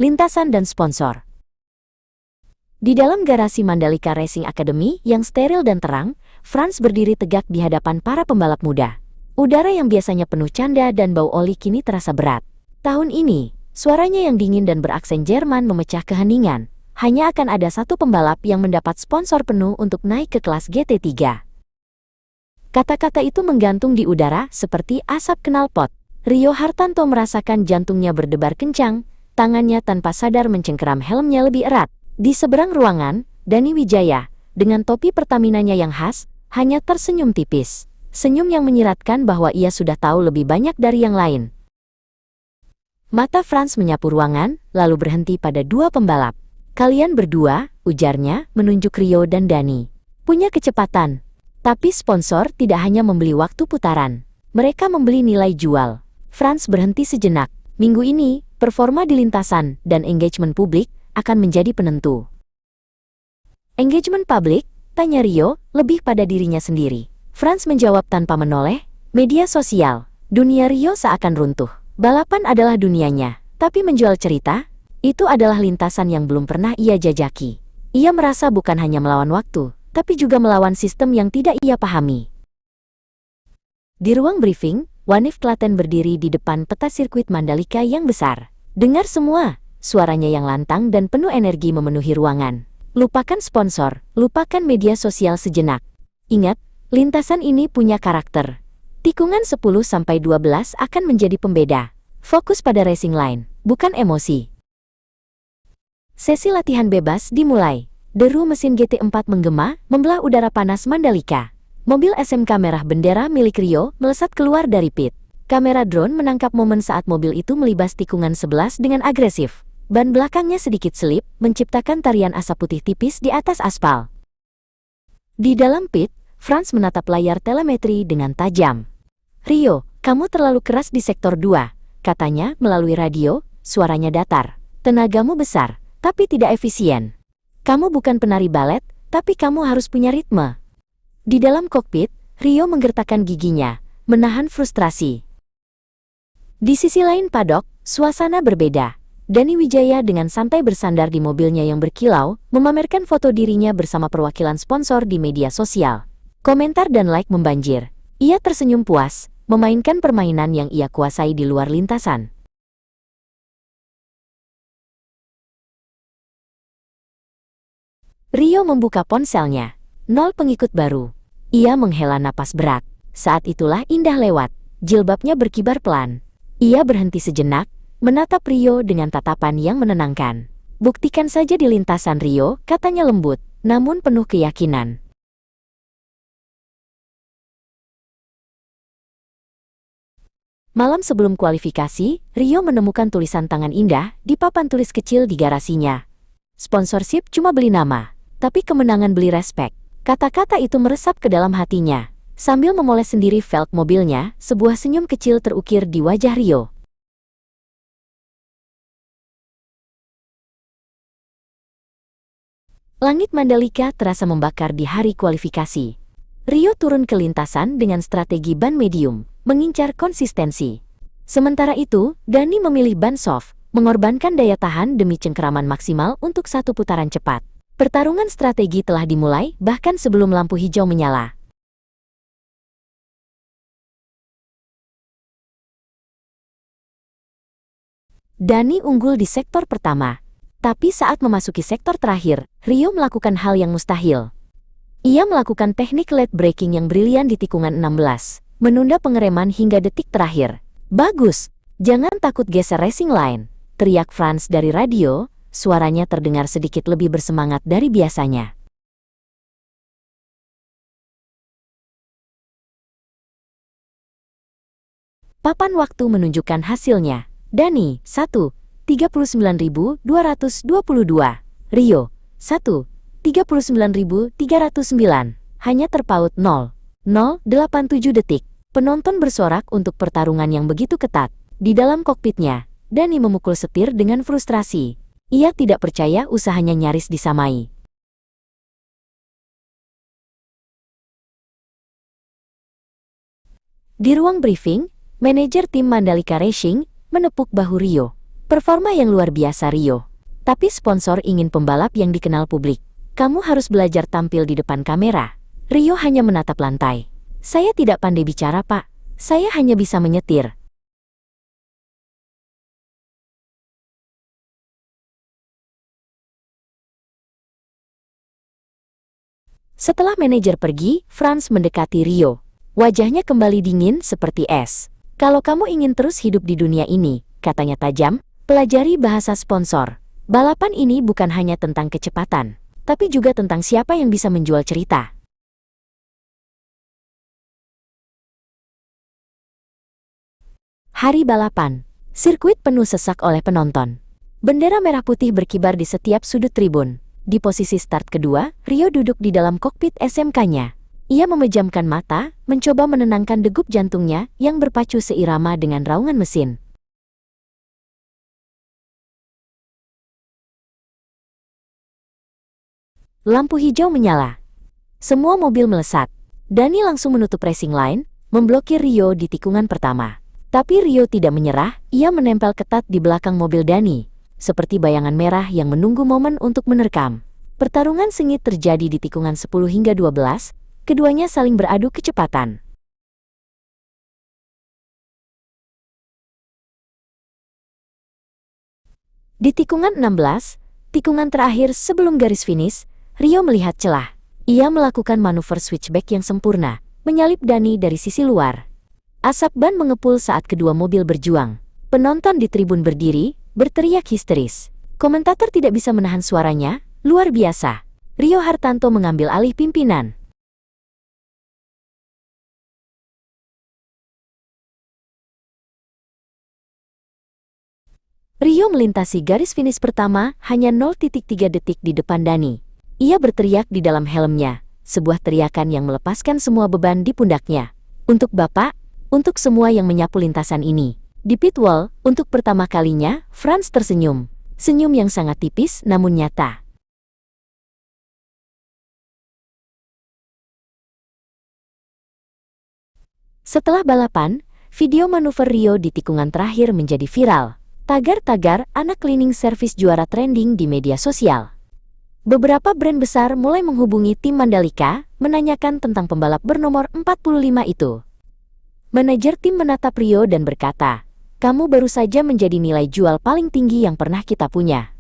lintasan dan sponsor. Di dalam garasi Mandalika Racing Academy yang steril dan terang, Frans berdiri tegak di hadapan para pembalap muda. Udara yang biasanya penuh canda dan bau oli kini terasa berat. Tahun ini, suaranya yang dingin dan beraksen Jerman memecah keheningan. Hanya akan ada satu pembalap yang mendapat sponsor penuh untuk naik ke kelas GT3. Kata-kata itu menggantung di udara seperti asap knalpot. Rio Hartanto merasakan jantungnya berdebar kencang, tangannya tanpa sadar mencengkeram helmnya lebih erat. Di seberang ruangan, Dani Wijaya, dengan topi Pertaminanya yang khas, hanya tersenyum tipis. Senyum yang menyiratkan bahwa ia sudah tahu lebih banyak dari yang lain. Mata Frans menyapu ruangan, lalu berhenti pada dua pembalap. Kalian berdua, ujarnya, menunjuk Rio dan Dani. Punya kecepatan. Tapi sponsor tidak hanya membeli waktu putaran. Mereka membeli nilai jual. Frans berhenti sejenak. Minggu ini, performa di lintasan dan engagement publik akan menjadi penentu. Engagement publik? Tanya Rio, lebih pada dirinya sendiri. Frans menjawab tanpa menoleh, media sosial. Dunia Rio seakan runtuh. Balapan adalah dunianya, tapi menjual cerita, itu adalah lintasan yang belum pernah ia jajaki. Ia merasa bukan hanya melawan waktu, tapi juga melawan sistem yang tidak ia pahami. Di ruang briefing, Wanif Klaten berdiri di depan peta sirkuit Mandalika yang besar. Dengar semua. Suaranya yang lantang dan penuh energi memenuhi ruangan. Lupakan sponsor, lupakan media sosial sejenak. Ingat, lintasan ini punya karakter. Tikungan 10-12 akan menjadi pembeda. Fokus pada racing line, bukan emosi. Sesi latihan bebas dimulai. Deru mesin GT4 menggema, membelah udara panas Mandalika. Mobil SMK merah bendera milik Rio melesat keluar dari pit. Kamera drone menangkap momen saat mobil itu melibas tikungan 11 dengan agresif. Ban belakangnya sedikit selip, menciptakan tarian asap putih tipis di atas aspal. Di dalam pit, Frans menatap layar telemetri dengan tajam. Rio, kamu terlalu keras di sektor 2, katanya melalui radio, suaranya datar. Tenagamu besar, tapi tidak efisien. Kamu bukan penari balet, tapi kamu harus punya ritme. Di dalam kokpit, Rio menggertakkan giginya, menahan frustrasi. Di sisi lain padok, suasana berbeda. Dani Wijaya dengan santai bersandar di mobilnya yang berkilau, memamerkan foto dirinya bersama perwakilan sponsor di media sosial. Komentar dan like membanjir. Ia tersenyum puas, memainkan permainan yang ia kuasai di luar lintasan. Rio membuka ponselnya. 0 pengikut baru. Ia menghela napas berat. Saat itulah Indah lewat. Jilbabnya berkibar pelan. Ia berhenti sejenak, menatap Rio dengan tatapan yang menenangkan. Buktikan saja di lintasan Rio, katanya lembut, namun penuh keyakinan. Malam sebelum kualifikasi, Rio menemukan tulisan tangan Indah di papan tulis kecil di garasinya. Sponsorship cuma beli nama, tapi kemenangan beli respek. Kata-kata itu meresap ke dalam hatinya. Sambil memoles sendiri velg mobilnya, sebuah senyum kecil terukir di wajah Rio. Langit Mandalika terasa membakar di hari kualifikasi. Rio turun ke lintasan dengan strategi ban medium, mengincar konsistensi. Sementara itu, Dani memilih ban soft, mengorbankan daya tahan demi cengkeraman maksimal untuk satu putaran cepat. Pertarungan strategi telah dimulai bahkan sebelum lampu hijau menyala. Dani unggul di sektor pertama. Tapi saat memasuki sektor terakhir, Rio melakukan hal yang mustahil. Ia melakukan teknik late braking yang brilian di tikungan 16, menunda pengereman hingga detik terakhir. Bagus, jangan takut geser racing line, teriak Frans dari radio, suaranya terdengar sedikit lebih bersemangat dari biasanya. Papan waktu menunjukkan hasilnya. Dani, 1:39.222. Rio, 1:39.309. Hanya terpaut 0,087 detik. Penonton bersorak untuk pertarungan yang begitu ketat. Di dalam kokpitnya, Dani memukul setir dengan frustrasi. Ia tidak percaya usahanya nyaris disamai. Di ruang briefing, manajer tim Mandalika Racing menepuk bahu Rio. Performa yang luar biasa Rio. Tapi sponsor ingin pembalap yang dikenal publik. Kamu harus belajar tampil di depan kamera. Rio hanya menatap lantai. Saya tidak pandai bicara, Pak. Saya hanya bisa menyetir. Setelah manajer pergi, Franz mendekati Rio. Wajahnya kembali dingin seperti es. Kalau kamu ingin terus hidup di dunia ini, katanya tajam, pelajari bahasa sponsor. Balapan ini bukan hanya tentang kecepatan, tapi juga tentang siapa yang bisa menjual cerita. Hari balapan. Sirkuit penuh sesak oleh penonton. Bendera merah putih berkibar di setiap sudut tribun. Di posisi start kedua, Rio duduk di dalam kokpit SMK-nya. Ia memejamkan mata, mencoba menenangkan degup jantungnya yang berpacu seirama dengan raungan mesin. Lampu hijau menyala. Semua mobil melesat. Dani langsung menutup racing line, memblokir Rio di tikungan pertama. Tapi Rio tidak menyerah, ia menempel ketat di belakang mobil Dani, seperti bayangan merah yang menunggu momen untuk menerkam. Pertarungan sengit terjadi di tikungan 10 hingga 12, keduanya saling beradu kecepatan. Di tikungan 16, tikungan terakhir sebelum garis finish, Rio melihat celah. Ia melakukan manuver switchback yang sempurna, menyalip Dani dari sisi luar. Asap ban mengepul saat kedua mobil berjuang. Penonton di tribun berdiri, berteriak histeris. Komentator tidak bisa menahan suaranya, luar biasa. Rio Hartanto mengambil alih pimpinan. Rio melintasi garis finish pertama hanya 0,3 detik di depan Dani. Ia berteriak di dalam helmnya, sebuah teriakan yang melepaskan semua beban di pundaknya. Untuk Bapak, untuk semua yang menyapu lintasan ini. Di pit wall, untuk pertama kalinya, Franz tersenyum. Senyum yang sangat tipis namun nyata. Setelah balapan, video manuver Rio di tikungan terakhir menjadi viral. Tagar-tagar anak cleaning service juara trending di media sosial. Beberapa brand besar mulai menghubungi tim Mandalika, menanyakan tentang pembalap bernomor 45 itu. Manajer tim menatap Rio dan berkata, "Kamu baru saja menjadi nilai jual paling tinggi yang pernah kita punya."